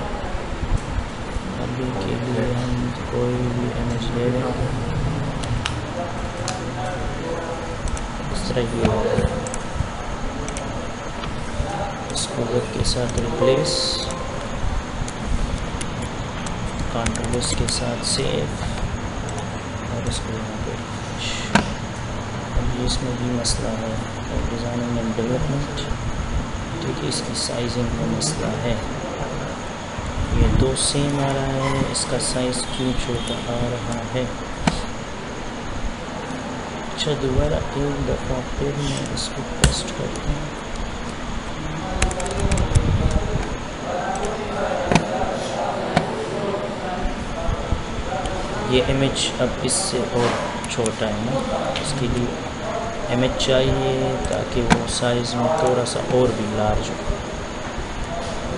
अभी के लिए हम कोई भी इमेज ले लेंगे, इस तरह ये हो गया। इसको वेब के साथ रिप्लेस, कंट्रोल के साथ सेव, और इसको यहाँ पे। अब इसमें भी मसला है डिज़ाइनिंग एंड डेवलपमेंट, ठीक है। इसकी साइजिंग में मसला है, ये 2 सेम आ रहा है, इसका साइज़ क्यों छोटा आ रहा है। अच्छा, दोबारा एक दफ़ा फिर मैं इसको पेस्ट करता हूँ। ये इमेज अब इससे और छोटा है ना, इसके लिए इमेज चाहिए ताकि वो साइज़ में थोड़ा सा और भी लार्ज हो,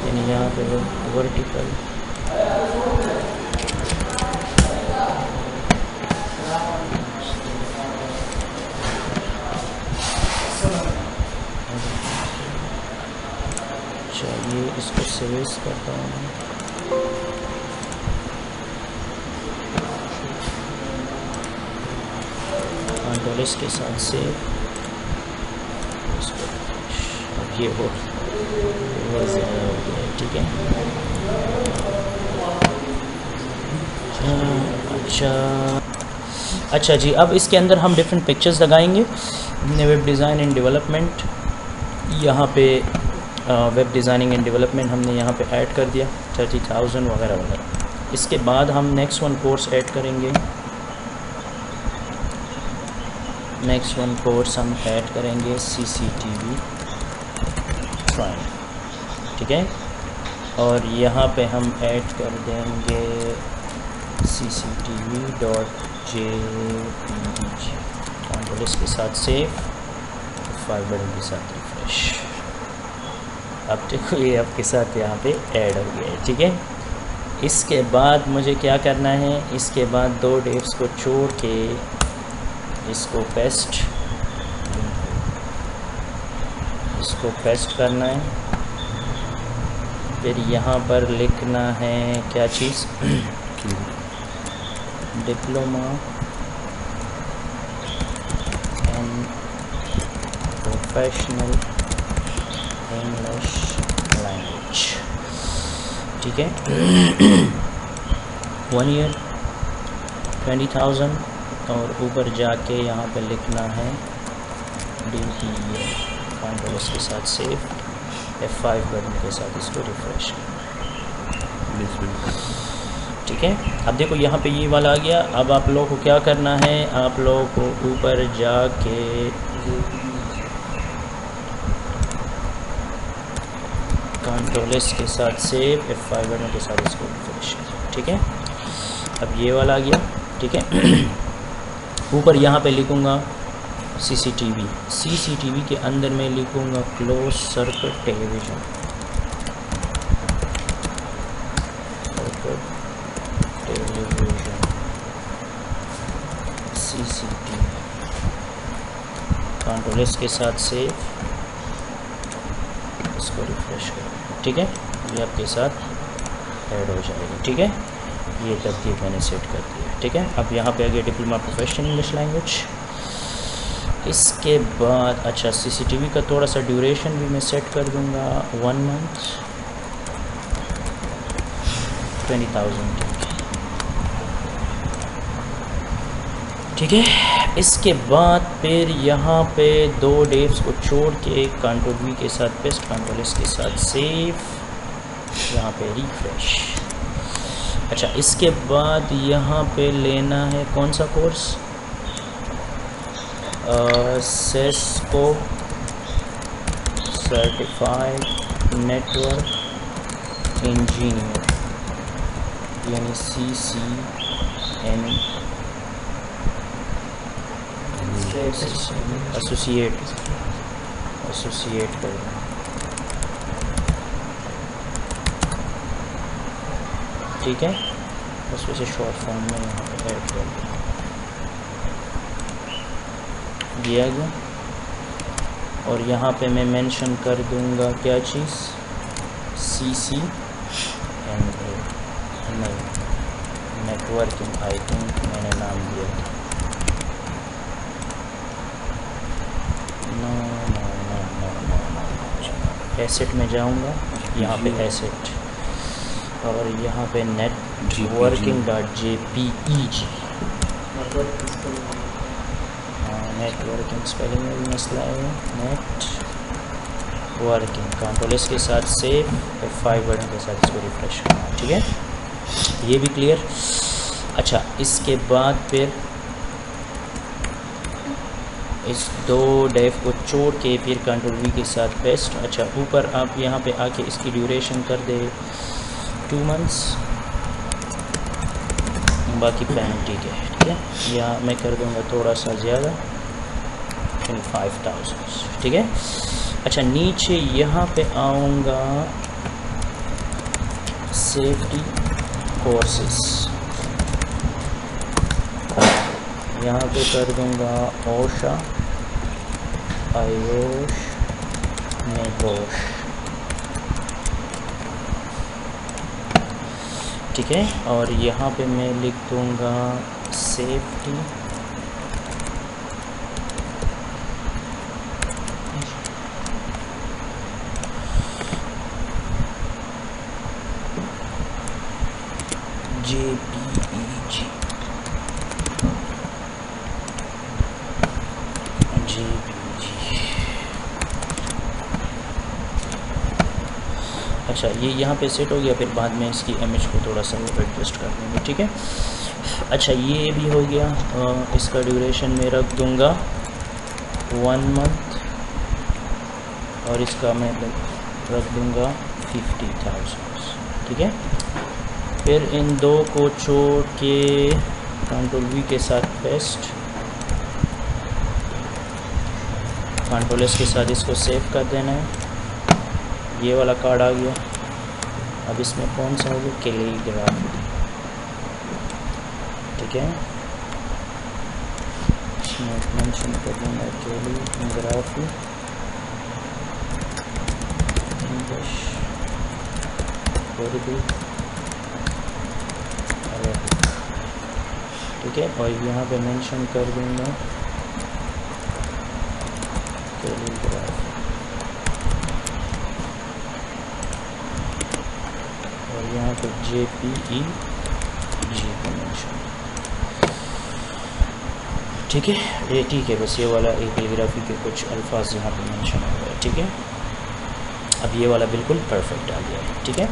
यानी यहाँ पे वर्टिकल चाहिए। इसको सेव करता हूँ, कंट्रोल के साथ सेव। अब ये हो गया, ठीक है। अच्छा जी, अब इसके अंदर हम डिफरेंट पिक्चर्स लगाएंगे। वेब डिज़ाइन एंड डेवलपमेंट, यहाँ पे वेब डिज़ाइनिंग एंड डेवलपमेंट हमने यहाँ पे ऐड कर दिया 30,000 वगैरह वगैरह। इसके बाद हम नेक्स्ट वन कोर्स ऐड करेंगे, नेक्स्ट वन कोर्स हम ऐड करेंगे CCTV ट्राइंग, ठीक है। और यहाँ पे हम ऐड कर देंगे CCTV.jpg, कंट्रोल के साथ सेव, 5 बटन के साथ रिफ्रेश। अब देखो ये आपके साथ यहाँ पे ऐड हो गया है, ठीक है। इसके बाद मुझे क्या करना है, इसके बाद 2 डेट्स को छोड़ के इसको पेस्ट करना है। फिर यहाँ पर लिखना है क्या चीज़, diploma in professional English language, ठीक है। 1 ईयर 20,000, और ऊपर जाके यहाँ पे लिखना है DPA, कंट्रोल के साथ सेव, F5 बटन के साथ इसको रिफ्रेश, ठीक है। अब देखो यहाँ पे ये वाला आ गया। अब आप लोगों को क्या करना है, आप लोगों को ऊपर जाके कंट्रोल के साथ सेव, F5 बटन के साथ इसको रिफ्रेश, ठीक है। अब ये वाला आ गया, ठीक है। ऊपर यहाँ पे लिखूँगा CCTV के अंदर मैं लिखूँगा close circuit television, CCTV, control के साथ सेव, इसको रिफ्रेश करें, ठीक है, ये आपके साथ ऐड हो जाएगी, ठीक है। ये तरतीब मैंने सेट कर दिया, ठीक है। अब यहाँ पे आ गया डिप्लोमा प्रोफेशनल इंग्लिश लैंग्वेज। इसके बाद अच्छा सीसीटीवी का थोड़ा सा ड्यूरेशन भी मैं सेट कर दूँगा 1 मंथ 20,000, ठीक है। इसके बाद फिर यहाँ पे 2 डेव्स को छोड़ के कंट्रोल वी के साथ पेस्ट, कंट्रोल एस के साथ सेव, यहाँ पे रिफ्रेश। अच्छा इसके बाद यहाँ पे लेना है कौन सा course, Sesko certified network engineer, यानी CCN एसोसिएट करना, ठीक है। बस वैसे शॉर्ट फॉर्म में यहाँ पे ऐड कर दिया गया। और यहाँ पे मैं मेंशन कर दूँगा क्या चीज़, CCNA नहीं, नेटवर्किंग आई थिंक मैंने नाम दिया था, नो एसेट में जाऊँगा, यहाँ पे एसेट और यहाँ पे networking.jpeg, नेटवर्किंग स्पेलिंग में भी मसला है, नेटवर्किंग, कंट्रोल एस के साथ सेव, F5 बटन के साथ इसको रिफ्रेश करना, ठीक है। ये भी क्लियर। अच्छा इसके बाद फिर इस 2 डेव को छोड़ के फिर कंट्रोल वी के साथ पेस्ट। अच्छा ऊपर आप यहाँ पे आके इसकी ड्यूरेशन कर दे 2 मंथ्स, बाकी प्लान ठीक है, ठीक है। या मैं कर दूँगा थोड़ा सा ज़्यादा 25,000, ठीक है। अच्छा नीचे यहाँ पे आऊँगा सेफ्टी कोर्सेस, यहाँ पे कर दूँगा ओशा, आयोश, नेगोश, ठीक है। और यहाँ पे मैं लिख दूँगा सेफ्टी JPEG, अच्छा ये यहाँ पे सेट हो गया। फिर बाद में इसकी इमेज को थोड़ा सा एडजस्ट कर देंगे, ठीक है। अच्छा ये भी हो गया। इसका ड्यूरेशन मैं रख दूँगा 1 मंथ और इसका मैं रख दूँगा 50,000, ठीक है। फिर इन 2 को छोड़ के कंट्रोल वी के साथ पेस्ट, कंट्रोल एस के साथ इसको सेव कर देना है। ये वाला कार्ड आ गया। अब इसमें कौन सा होगा, कैलीग्राफी, ठीक है। इसमें मेंशन कर दूँगा कैलीग्राफी इंग्लिश, उर्दू, ठीक है। और यहाँ पे मेंशन कर दूँगा कैलीग्राफी और यहाँ पे JPEG का मेंशन, ठीक है। ये ठीक है, बस ये वाला एक कैलीग्राफी के कुछ अल्फाज यहाँ पे मेंशन हो गए, ठीक है। अब ये वाला बिल्कुल परफेक्ट आ गया, ठीक है।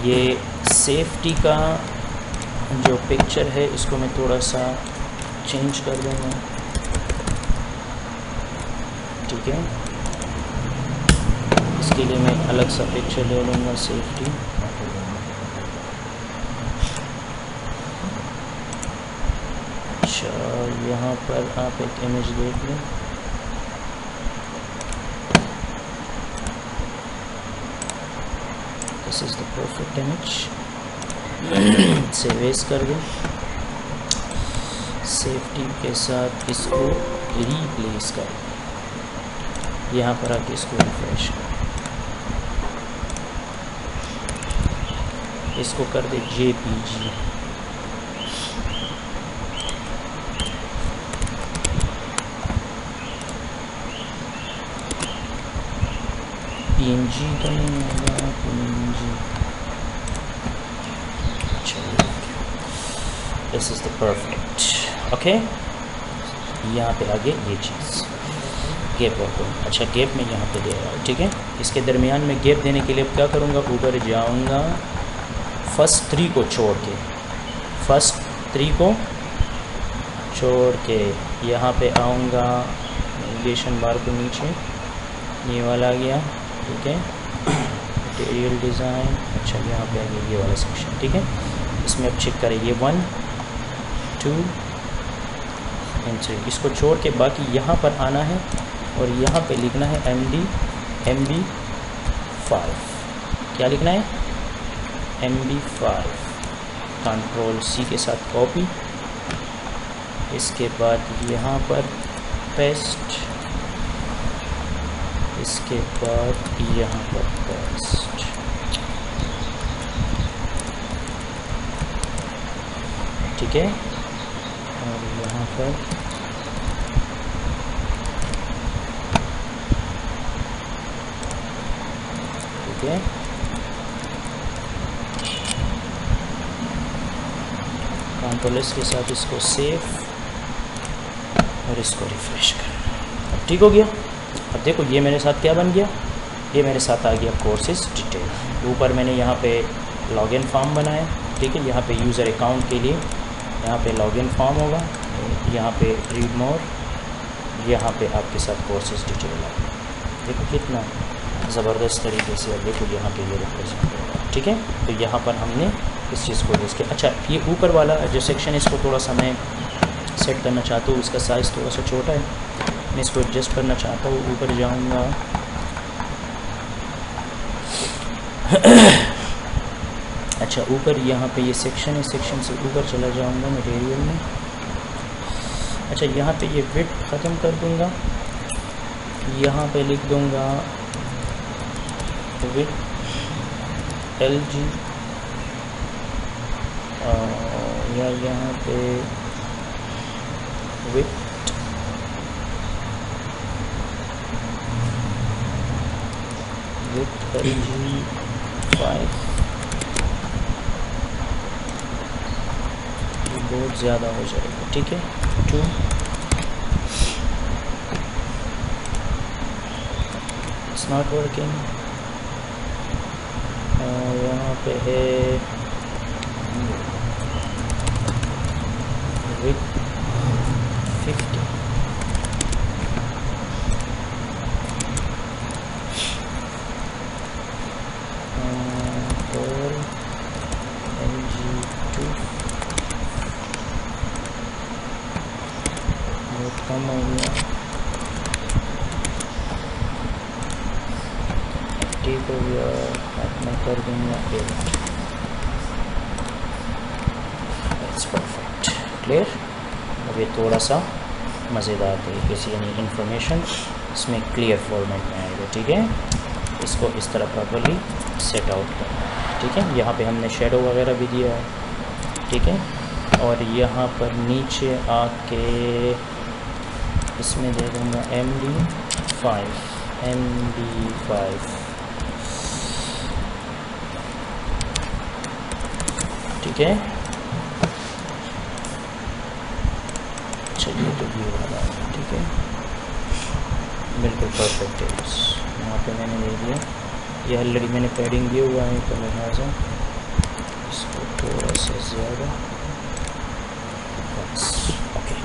ये सेफ्टी का जो पिक्चर है इसको मैं थोड़ा सा चेंज कर दूँगा, ठीक है। इसके लिए मैं अलग सा पिक्चर ले लूँगा सेफ्टी, अच्छा यहाँ पर आप एक इमेज देख लें, this is the perfect image. Save as कर दें, सेफ्टी के साथ इसको रिप्लेस कर, यहाँ पर आके इसको रिफ्रेश कर, इसको कर दे JPG। PNG तो नहीं होगा, PNG। चलिए, this is the perfect. Okay, यहाँ पे आगे ये चीज़ गैप रखो। अच्छा, गैप में यहाँ पे दे रहा हूँ, ठीक है। इसके दरमियान में गैप देने के लिए अब क्या करूँगा, ऊपर जाऊँगा, फर्स्ट 3 को छोड़ के, फर्स्ट 3 को छोड़ के यहाँ पे आऊँगा, नेविगेशन बार को नीचे, ये वाला आ गया, ठीक है। मटेरियल डिज़ाइन, अच्छा यहाँ पे आ गया ये वाला सेक्शन, ठीक है। इसमें अब चेक करें, ये 1 2 एंड 3, इसको छोड़ के बाकी यहाँ पर आना है और यहाँ पे लिखना है MB5। क्या लिखना है, MB5। कंट्रोल C के साथ कॉपी, इसके बाद यहाँ पर पेस्ट, इसके बाद यहाँ पर पेस्ट, ठीक है। और यहाँ पर ठीक है, कंट्रोल S के साथ इसको सेव और इसको रिफ्रेश कर। अब ठीक हो गया। अब देखो ये मेरे साथ क्या बन गया, ये मेरे साथ आ गया कोर्सेज डिटेल। ऊपर मैंने यहाँ पे लॉगिन फॉर्म बनाया, ठीक है। यहाँ पे यूज़र अकाउंट के लिए यहाँ पे लॉगिन फॉर्म होगा, यहाँ पे रीड मोर, यहाँ पे आपके साथ कोर्सेज डिटेल आ गया। देखो कितना ज़बरदस्त तरीके से, अब देखो यहाँ पे ये रिप्रेजेंट होगा, ठीक है। तो यहाँ पर हमने इस चीज़ को इसके, अच्छा ये ऊपर वाला जो सेक्शन, इसको थोड़ा सा मैं सेट करना चाहता हूँ, इसका साइज़ थोड़ा सा छोटा है, मैं इसको एडजस्ट करना चाहता हूँ। ऊपर जाऊँगा, अच्छा ऊपर यहाँ पे ये सेक्शन है, सेक्शन से ऊपर चला जाऊँगा मटेरियल में। अच्छा यहाँ पे ये विड्थ ख़त्म कर दूँगा, यहाँ पे लिख दूँगा विड्थ LG, या यहाँ पे विड्थ LG5। बहुत ज़्यादा हो जाएगा, ठीक है। 2, इट्स नॉट वर्किंग। यहाँ पे है विथ 50, और LG2 बहुत कम हो गया, ठीक हो गया। अब मैं कर दूँगा 8। It's perfect, clear. अब ये थोड़ा सा मज़ेदार तरीके से, यानी इंफॉर्मेशन इसमें क्लियर फॉर्मेट में आएगा, ठीक है। इसको इस तरह प्रॉपर्ली सेट आउट करना है, ठीक है। यहाँ पे हमने शेडो वगैरह भी दिया है, ठीक है। और यहाँ पर नीचे आके इसमें दे दूँगा MB5, ठीक है। चलिए तो ये वाला है, ठीक है, बिल्कुल परफेक्ट है। यहाँ पे मैंने दे दिया, ये ऑलरेडी मैंने पैडिंग दिया हुआ है, तो लिहाजा इसको थोड़ा सा ज़्यादा, okay,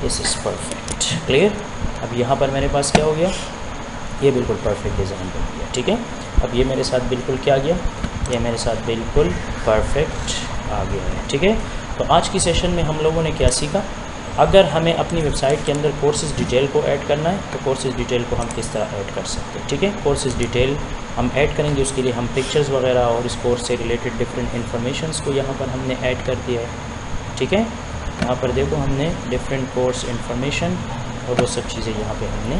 this is perfect, clear. अब यहाँ पर मेरे पास क्या हो गया, ये बिल्कुल परफेक्ट डिज़ाइन बन गया, ठीक है। अब ये मेरे साथ बिल्कुल क्या गया, ये मेरे साथ बिल्कुल परफेक्ट आ गया है, ठीक है। तो आज की सेशन में हम लोगों ने क्या सीखा, अगर हमें अपनी वेबसाइट के अंदर कोर्सेज डिटेल को ऐड करना है तो कोर्सेज डिटेल को हम किस तरह ऐड कर सकते हैं, ठीक है। कोर्सेज डिटेल हम ऐड करेंगे, उसके लिए हम पिक्चर्स वगैरह और इस कोर्स से रिलेटेड डिफरेंट इन्फॉर्मेशंस को यहाँ पर हमने ऐड कर दिया है, ठीक है। यहाँ पर देखो हमने डिफरेंट कोर्स इन्फॉर्मेशन और वो सब चीज़ें यहाँ पे हमने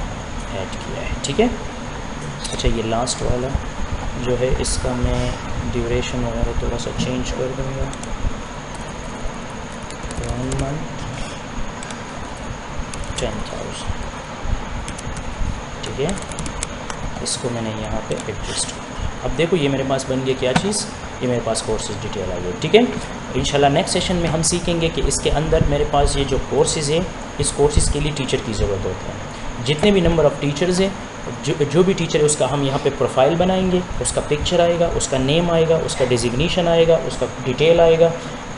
ऐड किया है, ठीक है। अच्छा ये लास्ट वाला जो है, इसका मैं ड्यूरेशन वगैरह थोड़ा सा चेंज कर दूँगा, 1 मंथ 10,000, ठीक है। इसको मैंने यहाँ पे एडजस्ट किया। अब देखो ये मेरे पास बन गया क्या चीज़, ये मेरे पास कोर्सेज डिटेल आ गई, ठीक है। इंशाल्लाह नेक्स्ट सेशन में हम सीखेंगे कि इसके अंदर मेरे पास ये जो कोर्सेज़ है, इस कोर्सेज़ के लिए टीचर की ज़रूरत होती है। जितने भी नंबर ऑफ़ टीचर्स हैं, जो भी टीचर है उसका हम यहाँ पे प्रोफाइल बनाएंगे, उसका पिक्चर आएगा, उसका नेम आएगा, उसका डिजिग्नेशन आएगा, उसका डिटेल आएगा,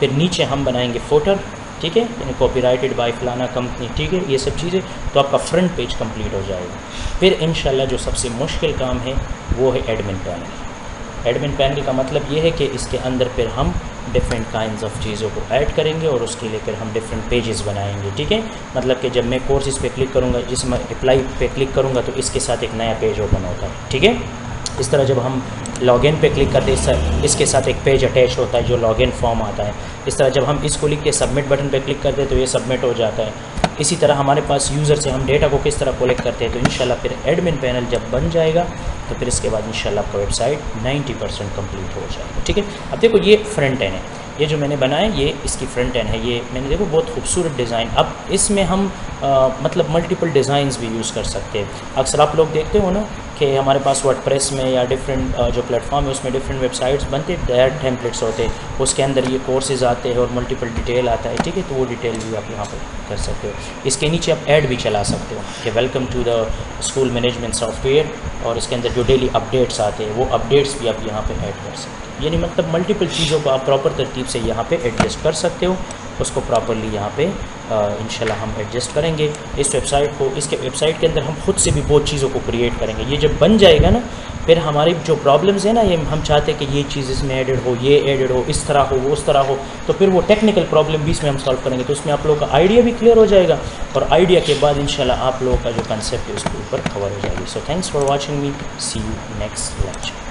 फिर नीचे हम बनाएंगे फोटर, ठीक है, यानी कॉपीराइटेड बाय फलाना कंपनी, ठीक है, ये सब चीज़ें। तो आपका फ्रंट पेज कंप्लीट हो जाएगा। फिर इंशाल्लाह जो सबसे मुश्किल काम है वो है एडमिन पैनल। एडमिन पैनल का मतलब ये है कि इसके अंदर फिर हम डिफरेंट काइंड्स ऑफ चीज़ों को ऐड करेंगे और उसके लिए फिर हम डिफरेंट पेजेस बनाएंगे, ठीक है। मतलब कि जब मैं कोर्सेज़ पे क्लिक करूँगा, जिसमें अप्लाई पे क्लिक करूँगा तो इसके साथ एक नया पेज ओपन होता है, ठीक है। इस तरह जब हम लॉगिन पे क्लिक करते हैं, इसके साथ एक पेज अटैच होता है जो लॉगिन फॉर्म आता है। इस तरह जब हम इसको लिख के सबमिट बटन पे क्लिक करते हैं तो ये सबमिट हो जाता है। इसी तरह हमारे पास यूज़र से हम डेटा को किस तरह कलेक्ट करते हैं। तो इंशाल्लाह फिर एडमिन पैनल जब बन जाएगा तो फिर इसके बाद इंशाल्लाह आपका वेबसाइट 90% कंप्लीट हो जाएगा, ठीक है। अब देखो ये फ्रंट एंड है, ये जो मैंने बनाया ये इसकी फ्रंट एंड है। ये मैंने देखो बहुत खूबसूरत डिज़ाइन। अब इसमें हम मतलब मल्टीपल डिज़ाइंस भी यूज़ कर सकते हैं। अक्सर आप लोग देखते हो ना कि हमारे पास वर्डप्रेस में या डिफरेंट जो प्लेटफॉर्म है उसमें डिफरेंट वेबसाइट्स बनते हैं, डायरेक्ट टेम्पलेट्स होते हैं, उसके अंदर ये कोर्सेज आते हैं और मल्टीपल डिटेल आता है, ठीक है। तो वो डिटेल भी आप यहाँ पर कर सकते हो। इसके नीचे आप ऐड भी चला सकते हो कि welcome to the school management software, और इसके अंदर जो डेली अपडेट्स आते हैं वो अपडेट्स भी आप यहाँ पे ऐड कर सकते हो। यानी मतलब मल्टीपल चीज़ों को आप प्रॉपर तरतीब से यहाँ पे एडजस्ट कर सकते हो। उसको प्रॉपरली यहाँ पे इंशाल्लाह हम एडजस्ट करेंगे इस वेबसाइट को। इसके वेबसाइट के अंदर हम खुद से भी बहुत चीज़ों को क्रिएट करेंगे। ये जब बन जाएगा ना, फिर हमारी जो प्रॉब्लम्स है ना, ये हम चाहते हैं कि ये चीज़ इसमें एडिड हो, ये एडिड हो, इस तरह हो, वो उस तरह हो, तो फिर वो टेक्निकल प्रॉब्लम भी इसमें हम सॉल्व करेंगे। तो उसमें आप लोगों का आइडिया भी क्लियर हो जाएगा और आइडिया के बाद इंशाल्लाह आप लोगों का जो कंसेप्ट है उसके ऊपर कवर हो जाएगी। So thanks for watching me, see you next lecture.